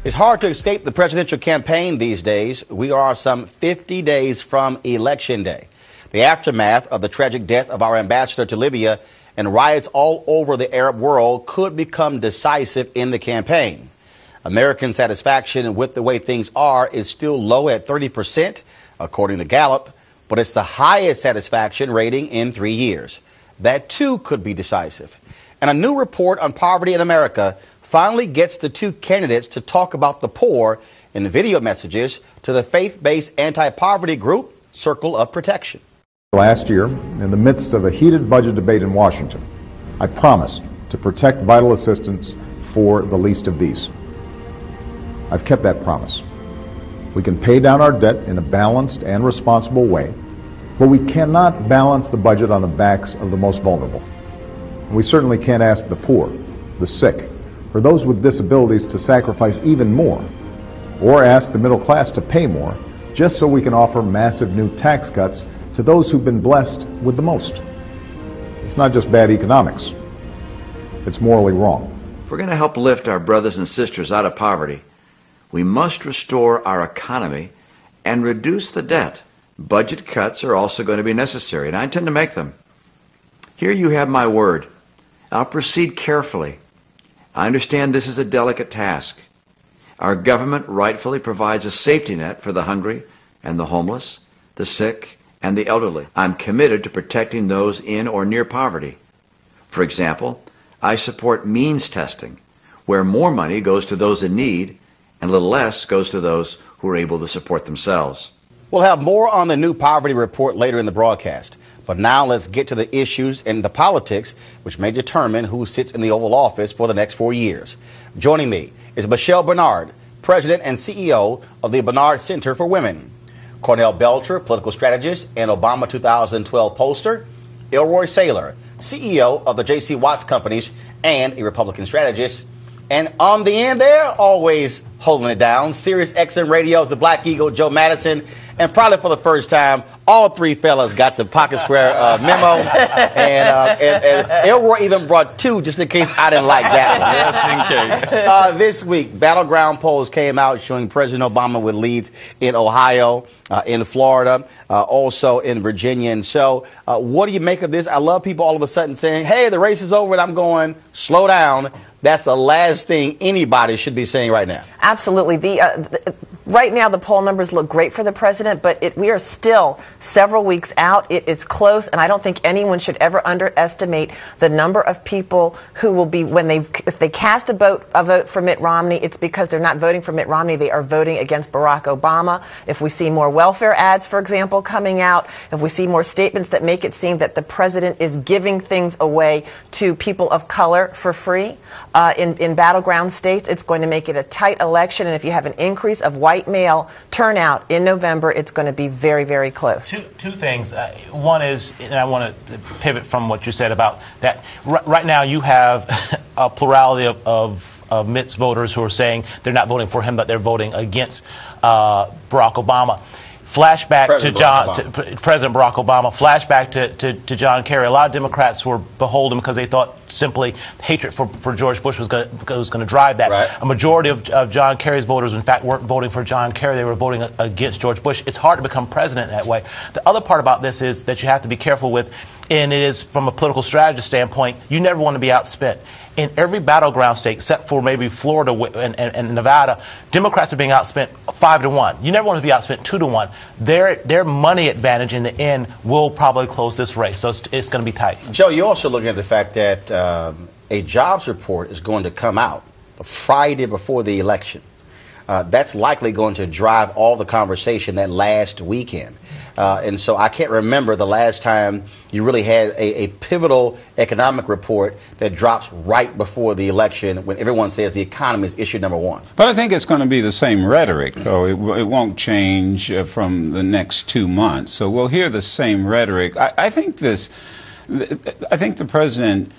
It's hard to escape the presidential campaign these days. We are some 50 days from Election Day. The aftermath of the tragic death of our ambassador to Libya and riots all over the Arab world could become decisive in the campaign. American satisfaction with the way things are is still low at 30%, according to Gallup, but it's the highest satisfaction rating in 3 years. That, too, could be decisive. And a new report on poverty in America finally gets the two candidates to talk about the poor in video messages to the faith-based anti-poverty group Circle of Protection. Last year, in the midst of a heated budget debate in Washington, I promised to protect vital assistance for the least of these. I've kept that promise. We can pay down our debt in a balanced and responsible way, but we cannot balance the budget on the backs of the most vulnerable. And we certainly can't ask the poor, the sick, or those with disabilities to sacrifice even more, or ask the middle class to pay more, just so we can offer massive new tax cuts to those who've been blessed with the most. It's not just bad economics. It's morally wrong. If we're going to help lift our brothers and sisters out of poverty, we must restore our economy and reduce the debt. Budget cuts are also going to be necessary, and I intend to make them. Here you have my word. I'll proceed carefully. I understand this is a delicate task. Our government rightfully provides a safety net for the hungry and the homeless, the sick and the elderly. I'm committed to protecting those in or near poverty. For example, I support means testing, where more money goes to those in need and a little less goes to those who are able to support themselves. We'll have more on the new poverty report later in the broadcast. But now let's get to the issues and the politics which may determine who sits in the Oval Office for the next 4 years. Joining me is Michelle Bernard, President and CEO of the Bernard Center for Women. Cornell Belcher, political strategist and Obama 2012 pollster. Elroy Sailor, CEO of the J.C. Watts Companies and a Republican strategist. And on the end there, always holding it down, Sirius XM Radio's the Black Eagle, Joe Madison. And probably for the first time, all three fellas got the pocket square memo. And Elroy even brought two just in case I didn't like that one. Just in case. This week, battleground polls came out showing President Obama with leads in Ohio, in Florida, also in Virginia. And so what do you make of this? I love people all of a sudden saying, hey, the race is over. And I'm going, slow down. That's the last thing anybody should be saying right now. Absolutely. Right now, the poll numbers look great for the president, but we are still several weeks out. It is close, and I don't think anyone should ever underestimate the number of people who will be, if they cast a vote for Mitt Romney, it's because they're not voting for Mitt Romney. They are voting against Barack Obama. If we see more welfare ads, for example, coming out, if we see more statements that make it seem that the president is giving things away to people of color for free, in battleground states, it's going to make it a tight election. And if you have an increase of white male turnout in November, it's going to be very, very close. Two things. One is, and I want to pivot from what you said about that. Right now, you have a plurality of Mitt's voters who are saying they're not voting for him, but they're voting against Barack Obama. Flashback to President Barack Obama. Flashback to John Kerry. A lot of Democrats were beholden because they thought simply hatred for George Bush was going to drive that. Right. A majority of John Kerry's voters, in fact, weren't voting for John Kerry. They were voting against George Bush. It's hard to become president that way. The other part about this is that you have to be careful with, and it is from a political strategist standpoint, you never want to be outspent. In every battleground state, except for maybe Florida and Nevada, Democrats are being outspent 5-1. You never want to be outspent 2-1. Their money advantage in the end will probably close this race, so it's going to be tight. Joe, you're also looking at the fact that a jobs report is going to come out Friday before the election. That's likely going to drive all the conversation that last weekend. And so I can't remember the last time you really had a pivotal economic report that drops right before the election when everyone says the economy is issue number one. But I think it's going to be the same rhetoric, though. It won't change from the next 2 months. So we'll hear the same rhetoric. I think the president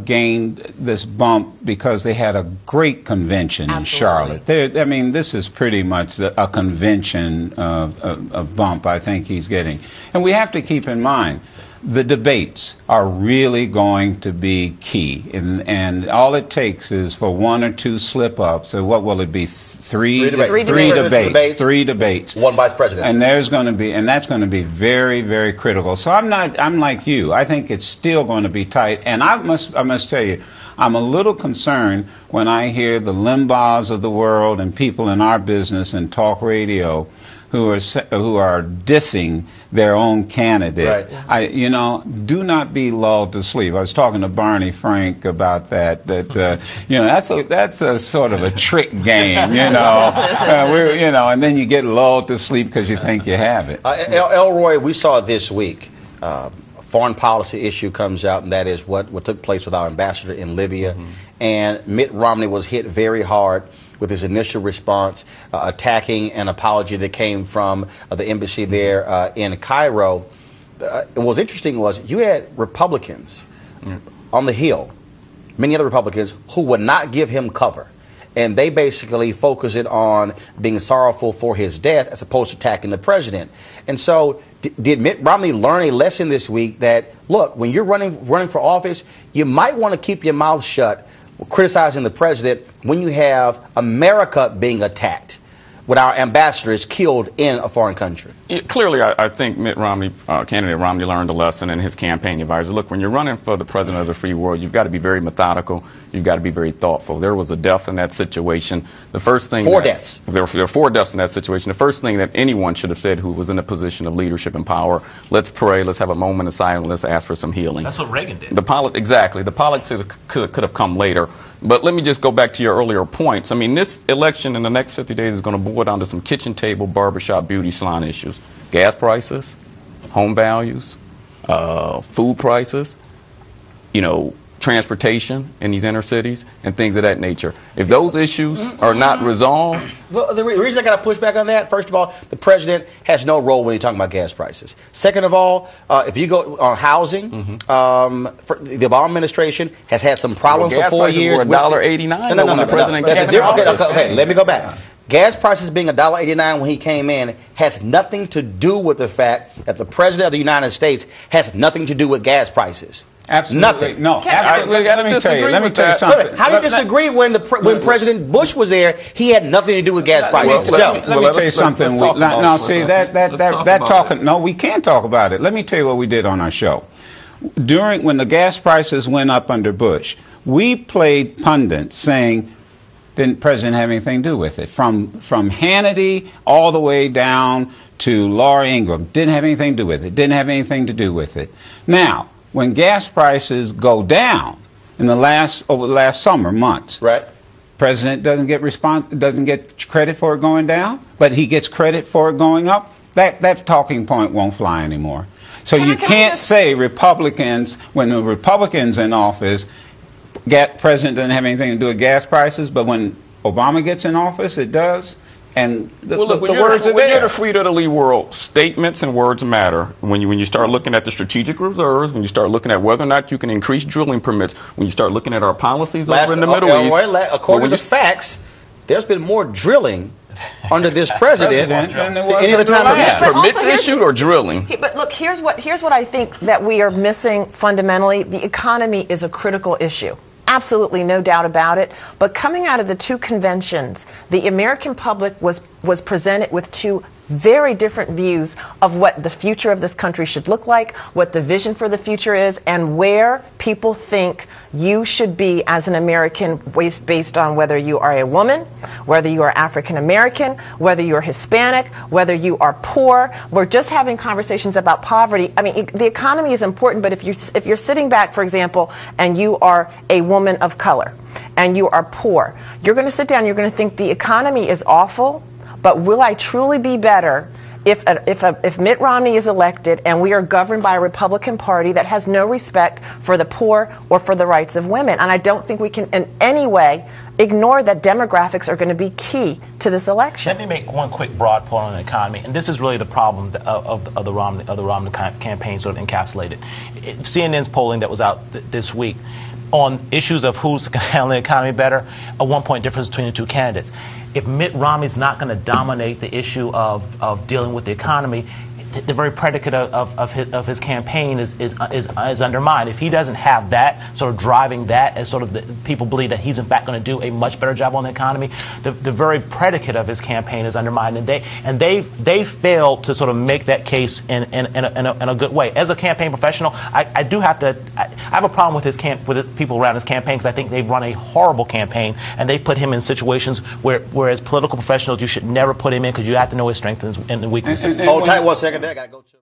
gained this bump because they had a great convention in Charlotte. This is pretty much a convention of bump I think he's getting. And we have to keep in mind, the debates are really going to be key, and all it takes is for one or two slip-ups. So what will it be? Three debates. One vice president. And that's going to be very, very critical. So I'm like you. I think it's still going to be tight. And I must tell you, I'm a little concerned when I hear the Limbaughs of the world and people in our business and talk radio who are dissing their own candidate. Right. Do not be lulled to sleep. I was talking to Barney Frank about that. That's a sort of a trick game. And then you get lulled to sleep because you think you have it. Elroy, we saw this week. A foreign policy issue comes out, and that is what took place with our ambassador in Libya. Mm-hmm. And Mitt Romney was hit very hard with his initial response, attacking an apology that came from the embassy there in Cairo. And what was interesting was you had Republicans on the Hill, many other Republicans, who would not give him cover. And they basically focused it on being sorrowful for his death as opposed to attacking the president. And so did Mitt Romney learn a lesson this week that, look, when you're running for office, you might want to keep your mouth shut criticizing the president when you have America being attacked, when our ambassador is killed in a foreign country? Clearly, I think Mitt Romney, candidate Romney, learned a lesson in his campaign advisor. Look, when you're running for the president of the free world, you've got to be very methodical. You've got to be very thoughtful. There was a death in that situation. The first thing Four deaths. There were 4 deaths in that situation. The first thing that anyone should have said who was in a position of leadership and power, let's pray, let's have a moment of silence, let's ask for some healing. That's what Reagan did. Exactly. The politics could have come later. But let me just go back to your earlier points. I mean, this election in the next 50 days is going to boil down to some kitchen table, barbershop, beauty salon issues. Gas prices, home values, food prices, transportation in these inner cities, and things of that nature. If those issues are not resolved... Well, the reason I got to push back on that, first of all, the president has no role when you're talking about gas prices. Second of all, if you go on housing, the Obama administration has had some problems for 4 years. Gas prices were $1.89 when the president came into office. Okay, let me go back. Gas prices being $1.89 when he came in has nothing to do with the fact that the president of the United States has nothing to do with gas prices. Absolutely. Nothing. No. Absolutely. Let me tell you something. How do you disagree when President Bush was there? He had nothing to do with gas prices. Let me tell you something. No, see that talking. No, we can't talk about it. Let me tell you what we did on our show. When the gas prices went up under Bush, we played pundits saying, didn't the president have anything to do with it? From Hannity all the way down to Laura Ingraham, didn't have anything to do with it. Didn't have anything to do with it. Now, when gas prices go down over the last summer months, right? President doesn't get credit for it going down, but he gets credit for it going up. That talking point won't fly anymore. So you can't say Republicans, when the Republicans in office, president doesn't have anything to do with gas prices, but when Obama gets in office, it does. And the words are there. When you're the free-to-the-lead world, statements and words matter. When you start looking at the strategic reserves, when you start looking at whether or not you can increase drilling permits, when you start looking at our policies over in the Middle East. According to facts, there's been more drilling under this president than there was any other time in history. Permits issued or drilling? But look, here's what I think that we are missing fundamentally. The economy is a critical issue. Absolutely, no doubt about it. But coming out of the two conventions, the American public was presented with two very different views of what the future of this country should look like, what the vision for the future is, and where people think you should be as an American based on whether you are a woman, whether you are African American, whether you're Hispanic, whether you are poor. We're just having conversations about poverty. I mean, the economy is important, but if you're sitting back, for example, and you are a woman of color and you are poor, you're going to sit down, you're going to think the economy is awful. But will I truly be better if Mitt Romney is elected and we are governed by a Republican Party that has no respect for the poor or for the rights of women? And I don't think we can in any way ignore that demographics are going to be key to this election. Let me make one quick broad point on the economy, and this is really the problem of the Romney campaign sort of encapsulated. CNN's polling that was out this week on issues of who's going to handle the economy better, a 1-point difference between the two candidates. If Mitt Romney's not going to dominate the issue of dealing with the economy, the very predicate of his campaign is undermined. If he doesn't have that sort of driving that as sort of people believe that he's in fact going to do a much better job on the economy, the very predicate of his campaign is undermined, and they failed to sort of make that case in a good way. As a campaign professional, I have a problem with with the people around his campaign, because I think they've run a horrible campaign, and they put him in situations where as political professionals you should never put him in, because you have to know his strengths and weaknesses. Hold tight 1 second there. I got to go to